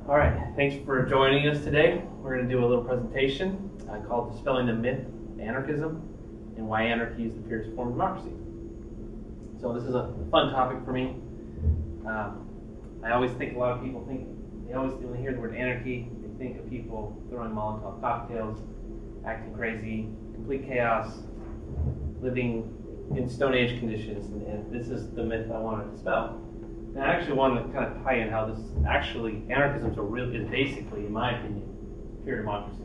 All right, thanks for joining us today. We're going to do a little presentation called Dispelling the Myth of Anarchism and Why Anarchy is the Purest Form of Democracy. So this is a fun topic for me. I always think a lot of people think, when they hear the word anarchy, they think of people throwing Molotov cocktails, acting crazy, complete chaos, living in Stone Age conditions, and this is the myth I want to dispel. And I actually want to kind of tie in how this actually, anarchism is basically, in my opinion, pure democracy.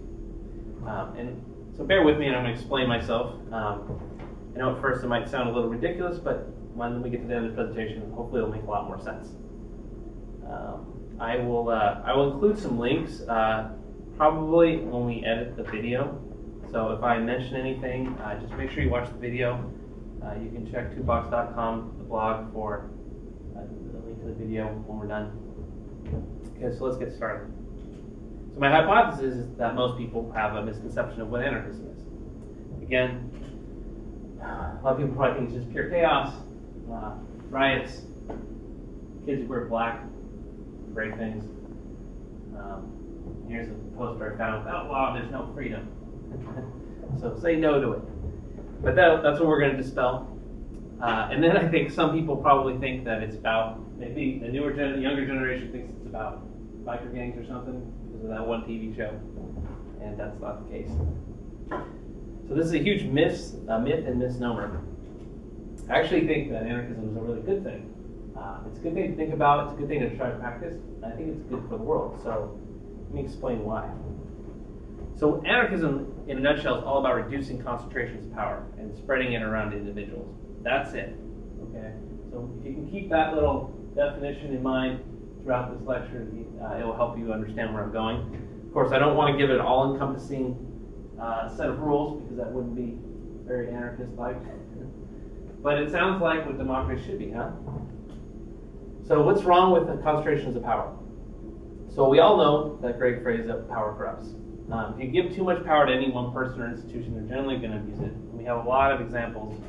And so bear with me and I'm going to explain myself. I know at first it might sound a little ridiculous, but when we get to the end of the presentation, hopefully it'll make a lot more sense. I will include some links, probably when we edit the video. So if I mention anything, just make sure you watch the video. You can check toobbox.com, the blog, for the link to the video when we're done. Okay, so let's get started. So my hypothesis is that most people have a misconception of what anarchism is. Again, a lot of people probably think it's just pure chaos, riots, kids who wear black, break things. Here's a poster I found: without law, there's no freedom. So say no to it. But that's what we're going to dispel. And then I think some people probably think that it's about, maybe the younger generation thinks it's about biker gangs or something because of that one TV show, and that's not the case. So this is a huge myth and misnomer. I actually think that anarchism is a really good thing. It's a good thing to think about, it's a good thing to try to practice, and I think it's good for the world. So let me explain why. So anarchism, in a nutshell, is all about reducing concentrations of power and spreading it around individuals. That's it. Okay. So if you can keep that little definition in mind throughout this lecture, it will help you understand where I'm going. Of course, I don't want to give it an all-encompassing set of rules because that wouldn't be very anarchist-like. But it sounds like what democracy should be, huh? So what's wrong with the concentrations of power? So we all know that great phrase that power corrupts. If you give too much power to any one person or institution, they're generally going to abuse it. And we have a lot of examples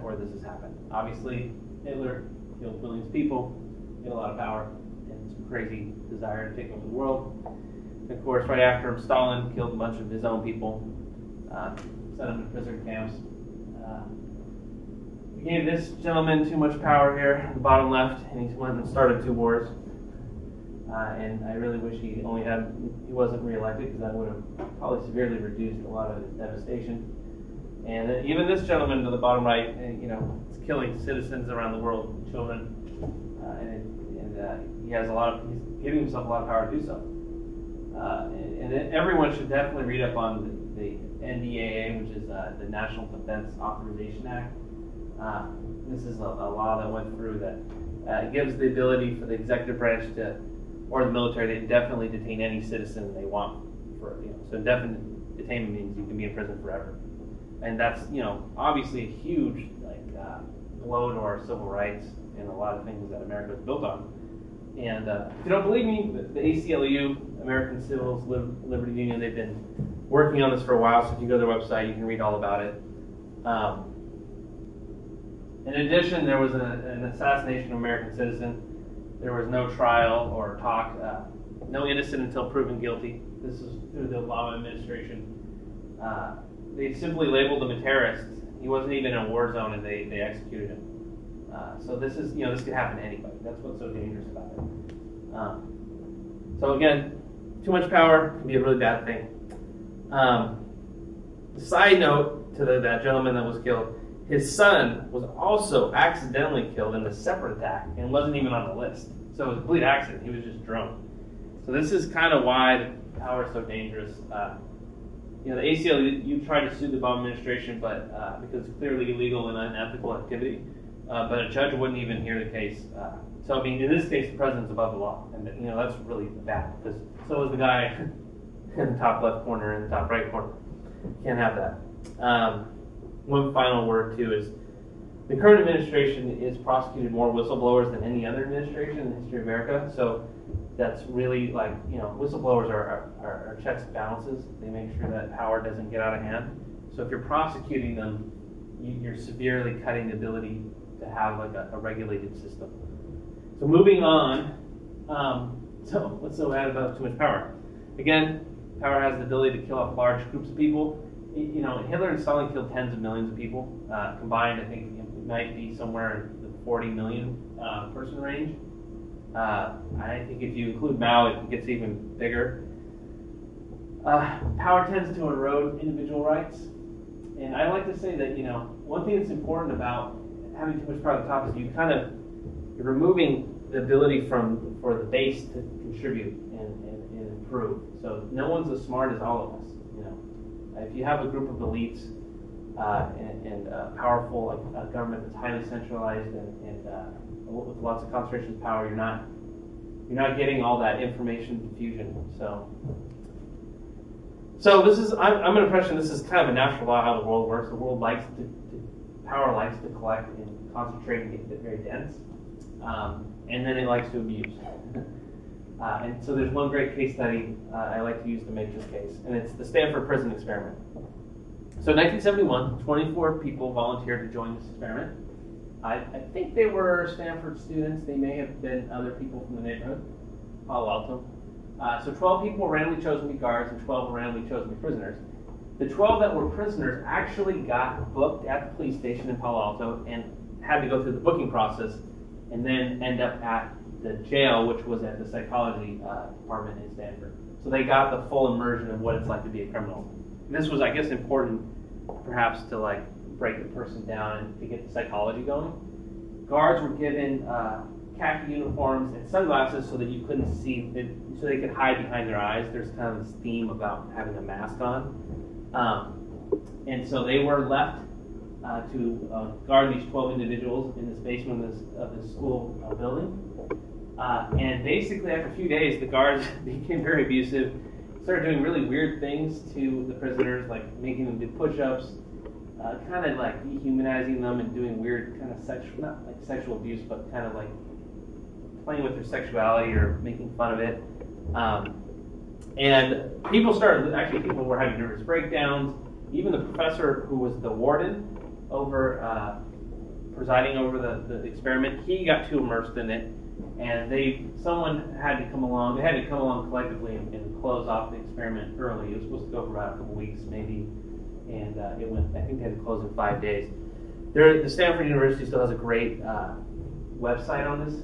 where this has happened. Obviously, Hitler killed billions of people, had a lot of power, and some crazy desire to take over the world. And of course, right after him, Stalin killed a bunch of his own people, sent them to prison camps. We gave this gentleman too much power here, in the bottom left, and he went and started 2 wars. And I really wish he wasn't reelected, because that would have probably severely reduced a lot of his devastation. And then even this gentleman to the bottom right, is killing citizens around the world, children, and he's giving himself a lot of power to do so. And everyone should definitely read up on the NDAA, which is the National Defense Authorization Act. This is a law that went through that gives the ability for the executive branch or the military to indefinitely detain any citizen they want. So indefinite detainment means you can be in prison forever. And that's, obviously a huge blow to our civil rights and a lot of things that America is built on. And if you don't believe me, the ACLU, American Civil Liberty Union, they've been working on this for a while. So if you go to their website, you can read all about it. In addition, there was an assassination of an American citizen. There was no trial or talk, no innocent until proven guilty. This is through the Obama administration. They simply labeled him a terrorist. He wasn't even in a war zone, and they executed him. So this is, this could happen to anybody. That's what's so dangerous about it. So again, too much power can be a really bad thing. Side note to that gentleman that was killed, his son was also accidentally killed in a separate attack and wasn't even on the list. So it was a complete accident. He was just drunk. So this is kind of why the power is so dangerous. The ACLU tried to sue the Obama administration, but because it's clearly illegal and unethical activity, but a judge wouldn't even hear the case. So I mean, in this case, the president's above the law, and that's really bad. Because so is the guy in the top left corner and the top right corner. Can't have that. One final word too is the current administration is prosecuted more whistleblowers than any other administration in the history of America. So that's really whistleblowers are checks and balances. They make sure that power doesn't get out of hand. So if you're prosecuting them, you're severely cutting the ability to have a regulated system. So moving on, So what's so bad about too much power? Again, power has the ability to kill off large groups of people. You know, Hitler and Stalin killed tens of millions of people. Combined, I think it might be somewhere in the 40 million person range. I think if you include Mao, it gets even bigger. Power tends to erode individual rights. And I like to say that, you know, one thing that's important about having too much power at the top is you're removing the ability for the base to contribute and improve. So no one's as smart as all of us. You know, if you have a group of elites and powerful, like a government that's highly centralized and with lots of concentration of power, you're not getting all that information diffusion. So this is, I'm under the impression this is kind of a natural law how the world works. The world power likes to collect and concentrate and get very dense, and then it likes to abuse. And so there's one great case study I like to use to make this case, and it's the Stanford prison experiment. So in 1971, 24 people volunteered to join this experiment. I think they were Stanford students. They may have been other people from the neighborhood, Palo Alto. So 12 people were randomly chosen to be guards and 12 were randomly chosen to be prisoners. The 12 that were prisoners actually got booked at the police station in Palo Alto and had to go through the booking process and then end up at the jail, which was at the psychology department in Stanford. So they got the full immersion of what it's like to be a criminal. And this was, I guess, important perhaps to like break the person down and to get the psychology going. Guards were given khaki uniforms and sunglasses so that you couldn't see, so they could hide behind their eyes. There's kind of this theme about having a mask on. And so they were left to guard these 12 individuals in this basement of this school building. And basically after a few days, the guards became very abusive, started doing really weird things to the prisoners, like making them do push-ups, kind of like dehumanizing them and doing weird kind of sexual, not like sexual abuse, but kind of like playing with their sexuality or making fun of it. And people were having nervous breakdowns. Even the professor who was the warden over presiding over the experiment, he got too immersed in it, and someone had to come along. They had to come along collectively and close off the experiment early. It was supposed to go for about a couple weeks, maybe, and it went. I think they had to close in 5 days. The Stanford University still has a great website on this.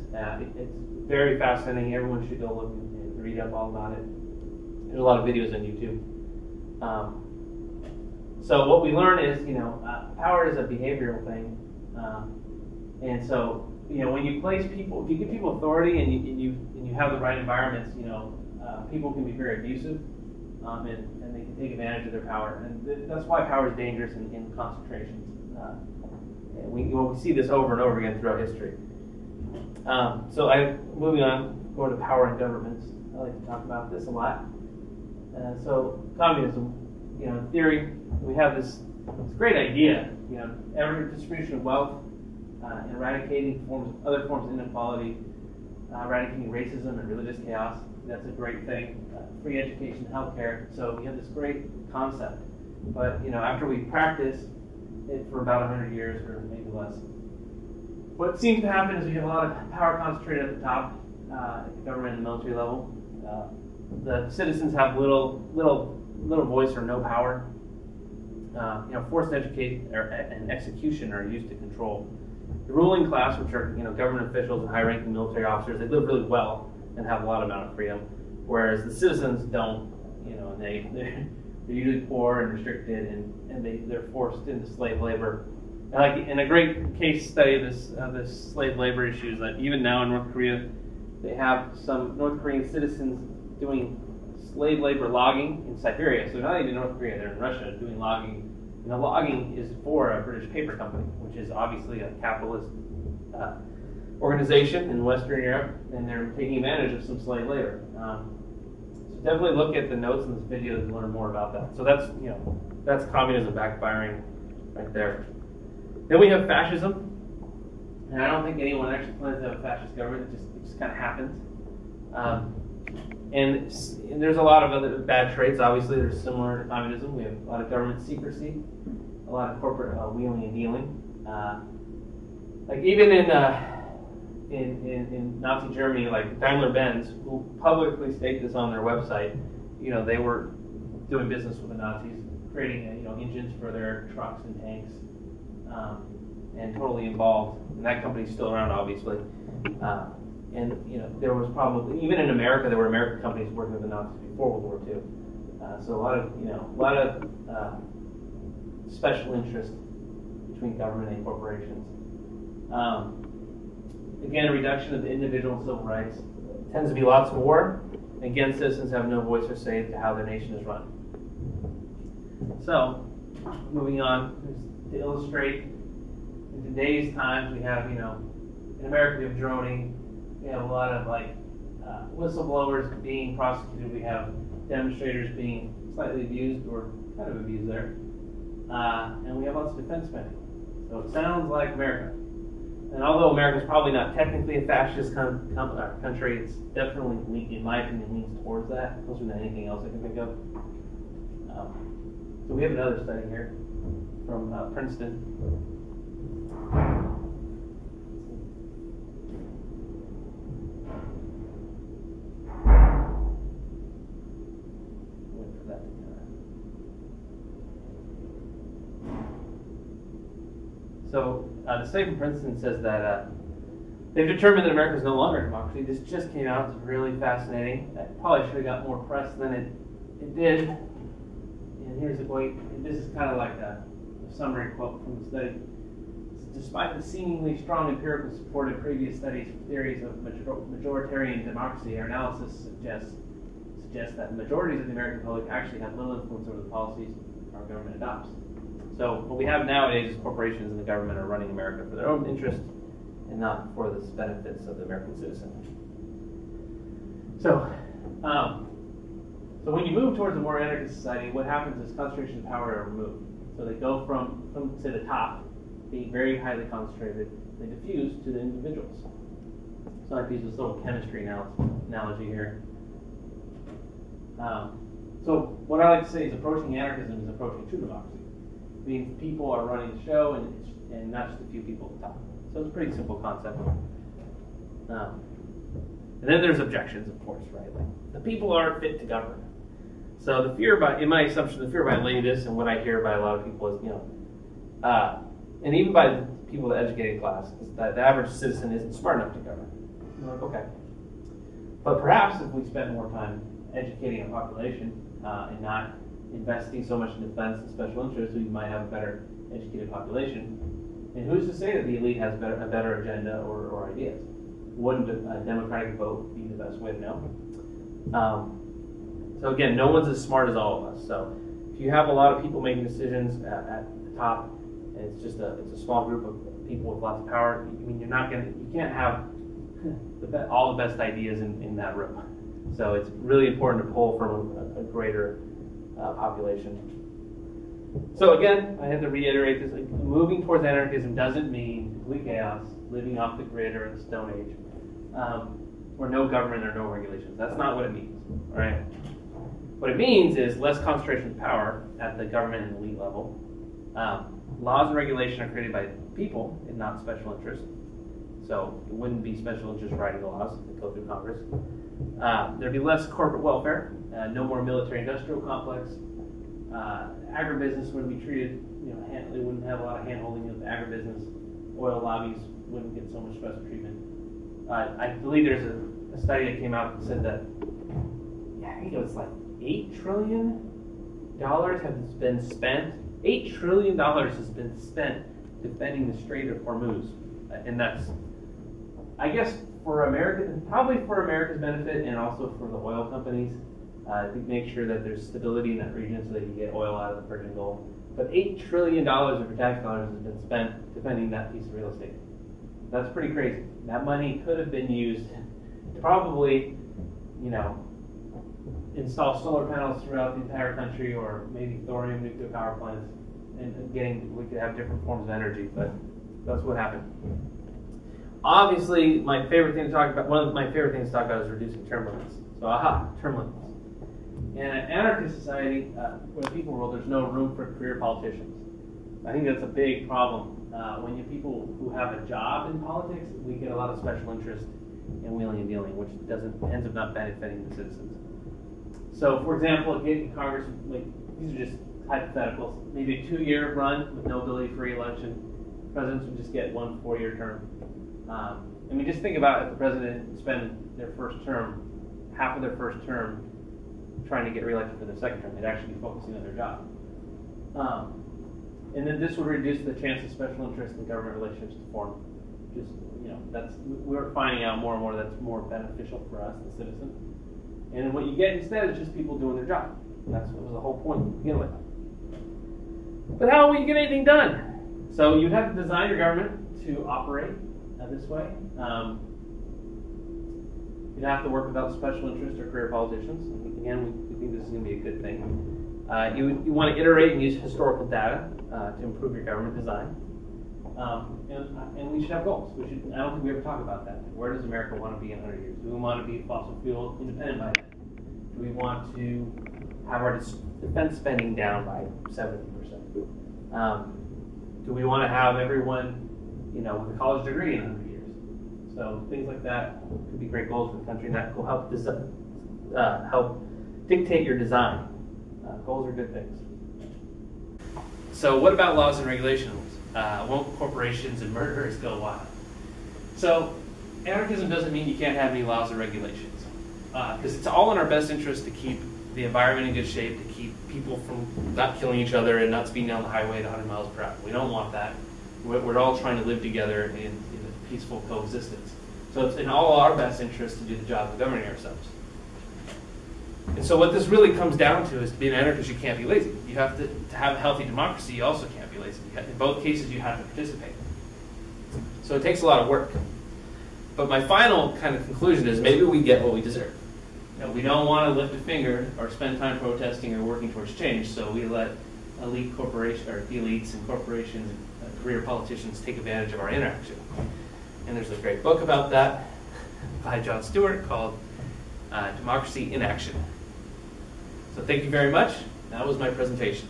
It's very fascinating. Everyone should go look and read up all about it. There's a lot of videos on YouTube. So what we learn is, power is a behavioral thing, and so when you place people, if you give people authority and you have the right environments, people can be very abusive, and they can take advantage of their power, and that's why power is dangerous in concentrations. And we see this over and over again throughout history. So moving on, going to power in governments. I like to talk about this a lot. So communism, in theory, we have this great idea, every distribution of wealth, eradicating other forms of inequality, eradicating racism and religious chaos. That's a great thing. Free education, healthcare. So we have this great concept, but after we practice it for about 100 years or maybe less, what seems to happen is we have a lot of power concentrated at the top, at the government and the military level. The citizens have little voice or no power. Forced education and execution are used to control. The ruling class, which are government officials and high-ranking military officers, they live really well and have a lot amount of freedom, whereas the citizens don't. They're usually poor and restricted, and they're forced into slave labor. And a great case study of this slave labor issue is that even now in North Korea, they have some North Korean citizens doing slave labor logging in Siberia. So not even in North Korea, they're in Russia doing logging. And the logging is for a British paper company, which is obviously a capitalist organization in Western Europe, and they're taking advantage of some slave labor. So definitely look at the notes in this video to learn more about that. So that's communism backfiring right there. Then we have fascism, and I don't think anyone actually plans to have a fascist government. It just kind of happens. And there's a lot of other bad traits. Obviously, they're similar to communism. We have a lot of government secrecy, a lot of corporate wheeling and dealing. Like even in in Nazi Germany, like Daimler-Benz, who publicly state this on their website, they were doing business with the Nazis, creating engines for their trucks and tanks, and totally involved. And that company's still around, obviously. And there was probably, even in America, there were American companies working with the Nazis before World War II. So a lot of special interest between government and corporations. Again, a reduction of the individual and civil rights. Tends to be lots of war. Again, citizens have no voice or say to how their nation is run. So, moving on, to illustrate, in today's times, we have, in America, we have droning. We have a lot of whistleblowers being prosecuted. We have demonstrators being slightly abused or kind of abused there. And we have lots of defense spending. So it sounds like America. And although America is probably not technically a fascist country, it's definitely, in my opinion, leans towards that, closer than anything else I can think of. So we have another study here from Princeton. So the study from Princeton says that they've determined that America is no longer a democracy. This just came out. It's really fascinating. It probably should have got more press than it did. And here's a quote. This is kind of like a summary quote from the study. Despite the seemingly strong empirical support of previous studies for theories of majoritarian democracy, our analysis suggests that majorities of the American public actually have little influence over the policies our government adopts. So what we have nowadays is corporations and the government are running America for their own interest and not for the benefits of the American citizen. So, so when you move towards a more anarchist society, what happens is concentration of power are removed. So they go from say, the top, being very highly concentrated, they diffuse to the individuals. So I use this little chemistry analogy here. So what I like to say is approaching anarchism is approaching true democracy. It means people are running the show and not just a few people at the top. So it's a pretty simple concept. And then there's objections, of course, right? Like the people aren't fit to govern. So the fear by, in my assumption, the fear by elitists and what I hear by a lot of people is, and even by the people in the educated class, is that the average citizen isn't smart enough to govern. You're like, okay. But perhaps if we spend more time educating our population and not investing so much in defense and special interests, we might have a better educated population. And who's to say that the elite has a better agenda or ideas? Wouldn't a democratic vote be the best way to know? So again, no one's as smart as all of us. So if you have a lot of people making decisions at the top, and it's just it's a small group of people with lots of power, I mean, you can't have all the best ideas in that room. So it's really important to pull from a greater population. So again, I have to reiterate this: moving towards anarchism doesn't mean complete chaos, living off the grid or in the Stone Age, or no government or no regulations. That's not what it means, right? What it means is less concentration of power at the government and elite level. Laws and regulation are created by people and not special interests. So it wouldn't be special interest writing the laws that go through Congress. There'd be less corporate welfare, no more military-industrial complex. Agribusiness wouldn't be treated, they wouldn't have a lot of hand-holding with agribusiness. Oil lobbies wouldn't get so much special treatment. I believe there's a study that came out that said that, I think it was like $8 trillion has been spent. $8 trillion has been spent defending the Strait of Hormuz, and that's, I guess, probably for America's benefit and also for the oil companies to make sure that there's stability in that region so they can get oil out of the Persian Gulf. But $8 trillion of your tax dollars has been spent defending that piece of real estate. That's pretty crazy. That money could have been used to probably, install solar panels throughout the entire country, or maybe thorium nuclear power plants, and we could have different forms of energy. But that's what happened. Obviously, one of my favorite things to talk about is reducing term limits. So, term limits. In an anarchist society, where the people rule, there's no room for career politicians. I think that's a big problem when you people who have a job in politics, we get a lot of special interest in wheeling and dealing, which ends up not benefiting the citizens. So, for example, getting Congress, like, these are just hypotheticals. Maybe a 2-year run with no ability for re-election. Presidents would just get 1 4-year term. I mean, just think about if the president spent their first term, half of their first term, trying to get re-elected for their second term. They'd actually be focusing on their job. And then this would reduce the chance of special interest in government relationships to form. Just, we're finding out more and more that's more beneficial for us, the citizen. And what you get instead is just people doing their job. That's what was the whole point to begin with. But how will you get anything done? So you'd have to design your government to operate this way. You'd have to work without special interest or career politicians. And again, we think this is going to be a good thing. You want to iterate and use historical data to improve your government design. And we should have goals. I don't think we ever talk about that. Where does America want to be in 100 years? Do we want to be fossil fuel independent by then? Do we want to have our defense spending down by 70%? Do we want to have everyone, with a college degree in 100 years? So things like that could be great goals for the country, and that will help dictate your design. Goals are good things. So what about laws and regulations? Won't corporations and murderers go wild? So anarchism doesn't mean you can't have any laws or regulations, because it's all in our best interest to keep the environment in good shape, to keep people from not killing each other and not speeding down the highway at 100 miles per hour. We don't want that. We're all trying to live together in a peaceful coexistence. So it's in all our best interest to do the job of governing ourselves. And so what this really comes down to is, to be an anarchist, you can't be lazy. You have to have a healthy democracy, you also can't be lazy. In both cases, you have to participate. So it takes a lot of work. But my final kind of conclusion is, maybe we get what we deserve. We don't want to lift a finger or spend time protesting or working towards change, so we let elite corporations, or elites and corporations and career politicians take advantage of our inaction. And there's a great book about that by John Stewart called Democracy in Action. So thank you very much. That was my presentation.